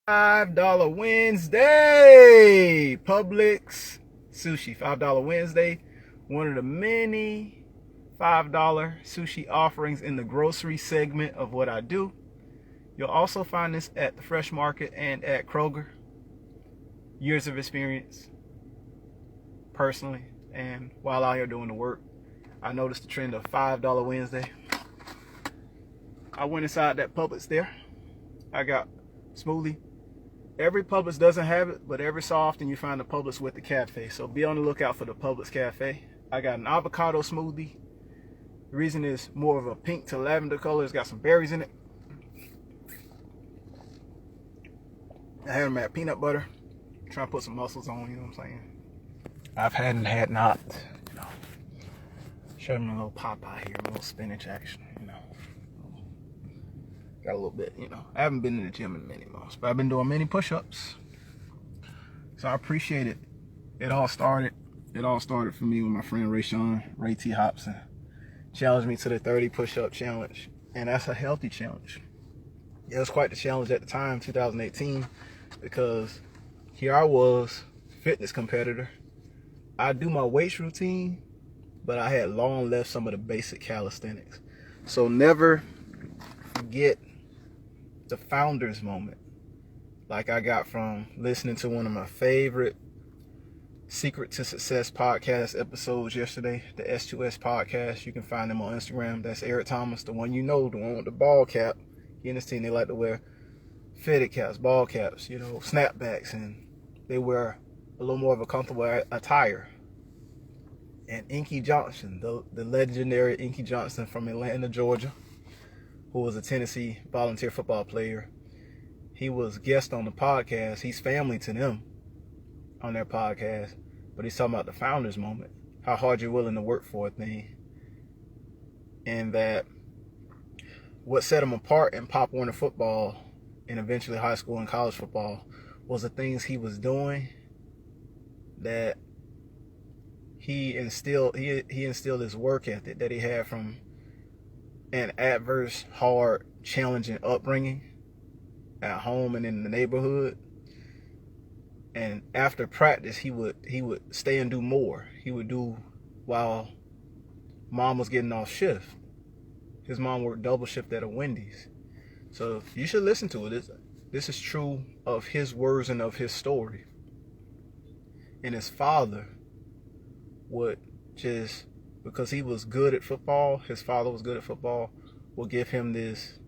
$5 Wednesday. Publix sushi. $5 Wednesday. One of the many $5 sushi offerings in the grocery segment of what I do. You'll also find this at the Fresh Market and at Kroger. Years of experience, personally, and while out here doing the work, I noticed the trend of $5 Wednesday. I went inside that Publix there. I got Smoothie. Every Publix doesn't have it, but every so often you find a Publix with the cafe. So be on the lookout for the Publix cafe. I got an avocado smoothie. The reason is more of a pink to lavender color. It's got some berries in it. I had them at peanut butter. Trying to put some muscles on, you know what I'm saying? I've had and had not, you know. Show them a little Popeye here, a little spinach action, you know. Got a little bit, you know. I haven't been in the gym in many months, but I've been doing many push-ups. So I appreciate it. It all started for me with my friend Ray T. Hobson. Challenged me to the 30 push-up challenge. And that's a healthy challenge. It was quite the challenge at the time, 2018, because here I was, fitness competitor. I do my weights routine, but I had long left some of the basic calisthenics. So never forget the founder's moment, like I got from listening to one of my favorite Secret to Success podcast episodes yesterday, the S2S podcast. You can find them on Instagram. That's Eric Thomas, the one you know, the one with the ball cap. He and his team, they like to wear fitted caps, ball caps, you know, snapbacks, and they wear a little more of a comfortable attire. And Inky Johnson, the legendary Inky Johnson from Atlanta, Georgia, who was a Tennessee volunteer football player, he was guest on the podcast. He's family to them on their podcast, but he's talking about the founder's moment, how hard you're willing to work for a thing, and that what set him apart in Pop Warner football and eventually high school and college football was the things he was doing that he instilled his work ethic that he had from an adverse, hard, challenging upbringing at home and in the neighborhood. And after practice, he would stay and do more. He would do while mom was getting off shift. His mom worked double shift at a Wendy's. So you should listen to it. This is true of his words and of his story. And his father would just, because he was good at football, his father was good at football, would give him this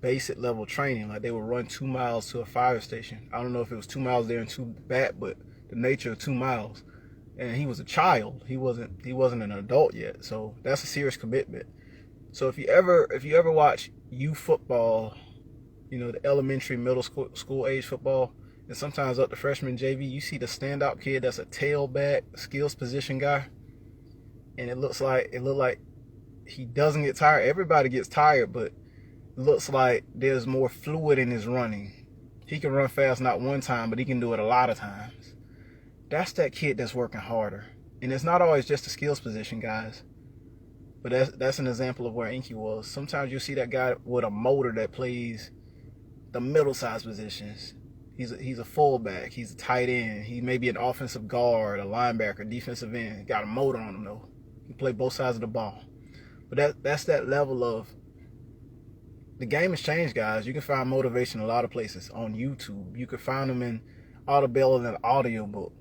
basic level training. Like they would run 2 miles to a fire station. I don't know if it was 2 miles there and 2 back, but the nature of 2 miles. And he was a child. He wasn't an adult yet. So that's a serious commitment. So if you ever watch youth football, you know, the elementary, middle school age football, and sometimes up to freshman JV, you see the standout kid that's a tailback, skills position guy, and it looked like he doesn't get tired. Everybody gets tired, but it looks like there's more fluid in his running. He can run fast not one time, but he can do it a lot of times. That's that kid that's working harder. And it's not always just a skills position, guys. But that's an example of where Inky was. Sometimes you'll see that guy with a motor that plays the middle-sized positions. He's a fullback. He's a tight end. He may be an offensive guard, a linebacker, defensive end. Got a motor on him, though. He can play both sides of the ball. But that's that level of... The game has changed, guys. You can find motivation in a lot of places. On YouTube. You can find them in Audible and an audiobook.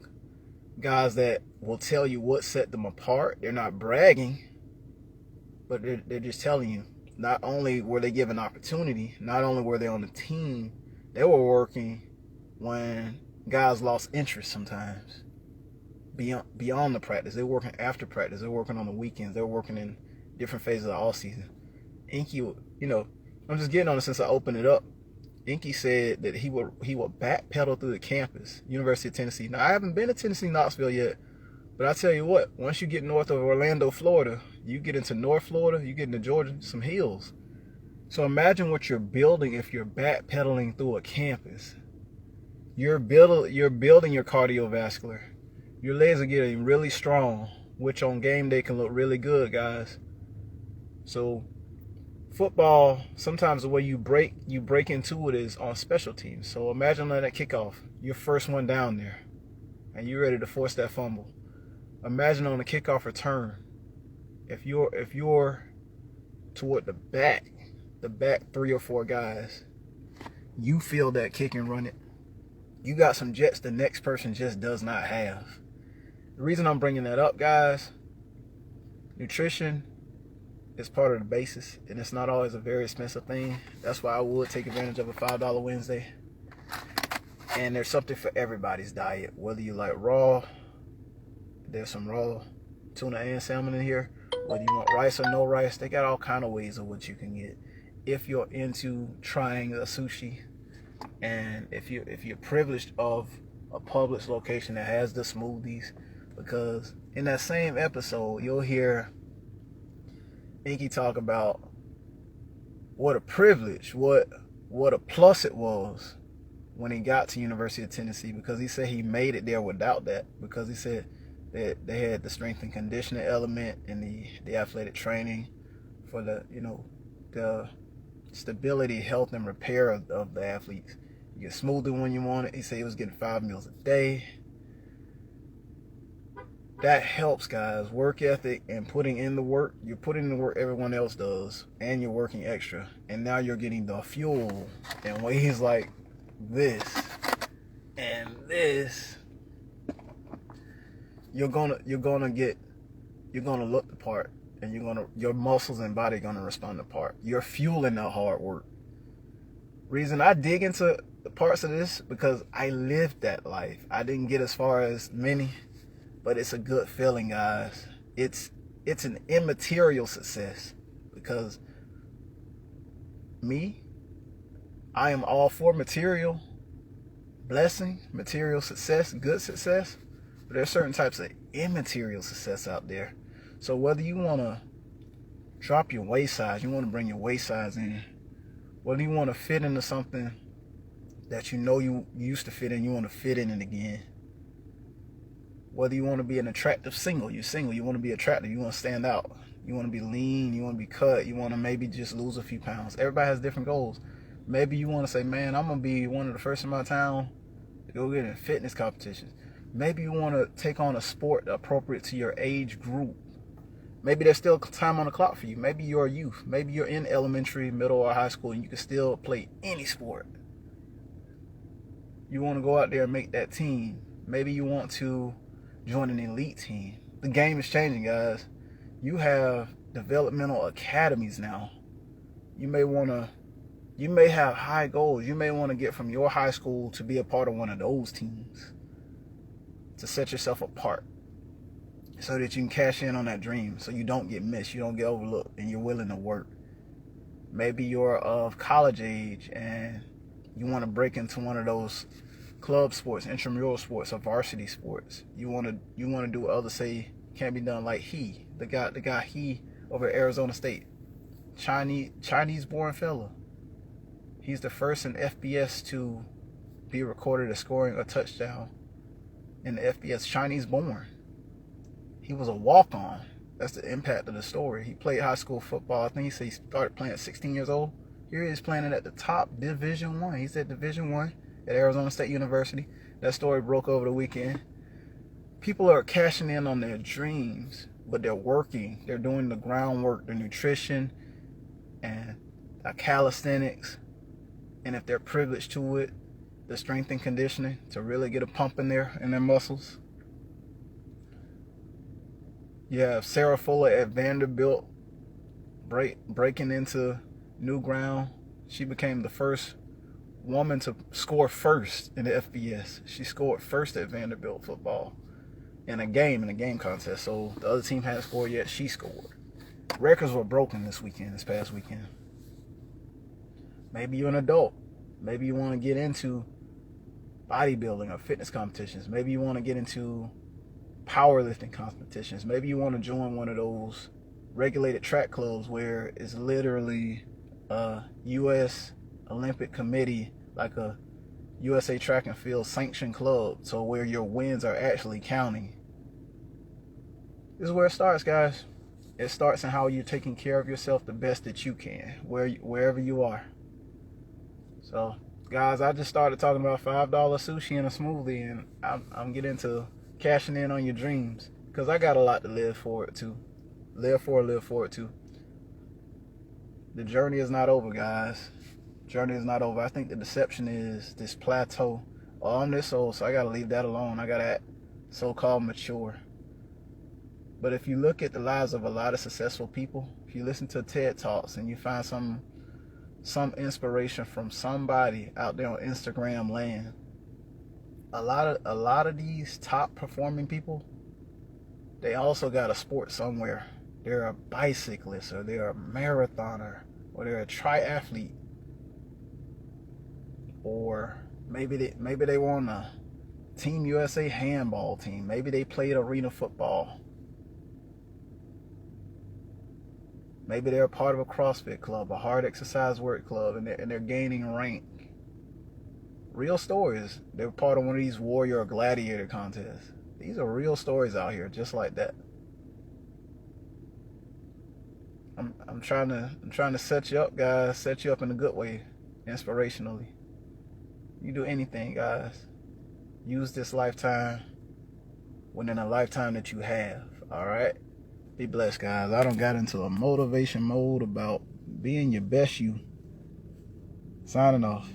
Guys that will tell you what set them apart. They're not bragging, but they're just telling you, not only were they given opportunity, not only were they on the team, they were working when guys lost interest sometimes. Beyond the practice. They're working after practice. They're working on the weekends. They're working in different phases of the off season. Inky, you know, I'm just getting on it since I opened it up. Inky said that he would backpedal through the campus, University of Tennessee. Now, I haven't been to Tennessee, Knoxville yet, but I tell you what, once you get north of Orlando, Florida, you get into North Florida, you get into Georgia, some hills. So imagine what you're building if you're backpedaling through a campus. You're building your cardiovascular. Your legs are getting really strong, which on game day can look really good, guys. So Football, sometimes the way you break into it is on special teams. So imagine on that kickoff, your first one down there, and you're ready to force that fumble. Imagine on the kickoff return, if you're toward the back 3 or 4 guys, you feel that kick and run it. You got some jets the next person just does not have. The reason I'm bringing that up, guys, nutrition is part of the basis, and it's not always a very expensive thing. That's why I would take advantage of a $5 Wednesday. And there's something for everybody's diet. Whether you like raw, there's some raw tuna and salmon in here. Whether you want rice or no rice, they got all kind of ways of what you can get. If you're into trying a sushi, and if you're privileged of a Publix location that has the smoothies, because in that same episode you'll hear Inky talk about what a privilege, what a plus it was when he got to University of Tennessee, because he said he made it there without that, because he said that they had the strength and conditioning element and the athletic training for the stability, health, and repair of the athletes. You get smoothie when you want it. He said he was getting 5 meals a day. That helps, guys. Work ethic and putting in the work. You're putting in the work everyone else does, and you're working extra. And now you're getting the fuel in ways like this and this. You're gonna look the part, and your muscles and body are gonna respond the part. You're fueling that hard work. Reason I dig into the parts of this, because I lived that life. I didn't get as far as many, but it's a good feeling, guys. It's an immaterial success, because I am all for material blessing, material success, good success, but there's certain types of immaterial success out there. So whether you want to drop your waist size, you want to bring your waist size in, whether you want to fit into something that you know you used to fit in, you want to fit in it again. Whether you want to be an attractive single, you're single, you want to be attractive, you want to stand out, you want to be lean, you want to be cut, you want to maybe just lose a few pounds. Everybody has different goals. Maybe you want to say, man, I'm going to be one of the first in my town to go get in fitness competitions. Maybe you want to take on a sport appropriate to your age group. Maybe there's still time on the clock for you. Maybe you're a youth. Maybe you're in elementary, middle, or high school, and you can still play any sport. You want to go out there and make that team. Maybe you want to join an elite team. The game is changing, guys. You have developmental academies now. You may have high goals. You may want to get from your high school to be a part of one of those teams to set yourself apart, so that you can cash in on that dream, so you don't get missed, you don't get overlooked, and you're willing to work. Maybe you're of college age and you want to break into one of those club sports, intramural sports, or varsity sports. You want to do what others say can't be done, like the guy over at Arizona State, Chinese born fella. He's the first in FBS to be recorded as scoring a touchdown in the FBS, Chinese born. He was a walk-on. That's the impact of the story. He played high school football. I think he said he started playing at 16 years old. Here he is playing it at the top Division I. He's at Division I at Arizona State University. That story broke over the weekend. People are cashing in on their dreams, but they're working. They're doing the groundwork, the nutrition, and the calisthenics. And if they're privileged to it, the strength and conditioning to really get a pump in their muscles. You have Sarah Fuller at Vanderbilt breaking into new ground. She became the first woman to score first in the FBS. She scored first at Vanderbilt football in a game contest. So the other team hadn't scored yet. She scored. Records were broken this past weekend. Maybe you're an adult. Maybe you want to get into bodybuilding or fitness competitions. Maybe you want to get into powerlifting competitions. Maybe you want to join one of those regulated track clubs where it's literally a U.S. Olympic Committee, like a USA Track and Field sanctioned club, so where your wins are actually counting. This is where it starts, guys. It starts in how you're taking care of yourself the best that you can, wherever you are. So, guys, I just started talking about $5 sushi and a smoothie, and I'm getting to cashing in on your dreams, because I got a lot to live forward to. Live forward to. The journey is not over, guys. Journey is not over. I think the deception is this plateau. Oh, I'm this old, so I gotta leave that alone. I gotta act so-called mature. But if you look at the lives of a lot of successful people, if you listen to TED Talks and you find some inspiration from somebody out there on Instagram land, a lot of these top performing people, they also got a sport somewhere. They're a bicyclist, or they're a marathoner, or they're a triathlete, or maybe they were on a Team USA handball team. Maybe they played arena football. Maybe they're a part of a CrossFit club, a hard exercise work club, and they're gaining rank. Real stories. They're part of one of these warrior or gladiator contests. These are real stories out here, just like that. I'm trying to set you up, guys. Set you up in a good way, inspirationally. You do anything, guys. Use this lifetime within a lifetime that you have. All right. Be blessed, guys. I done got into a motivation mode about being your best you. Signing off.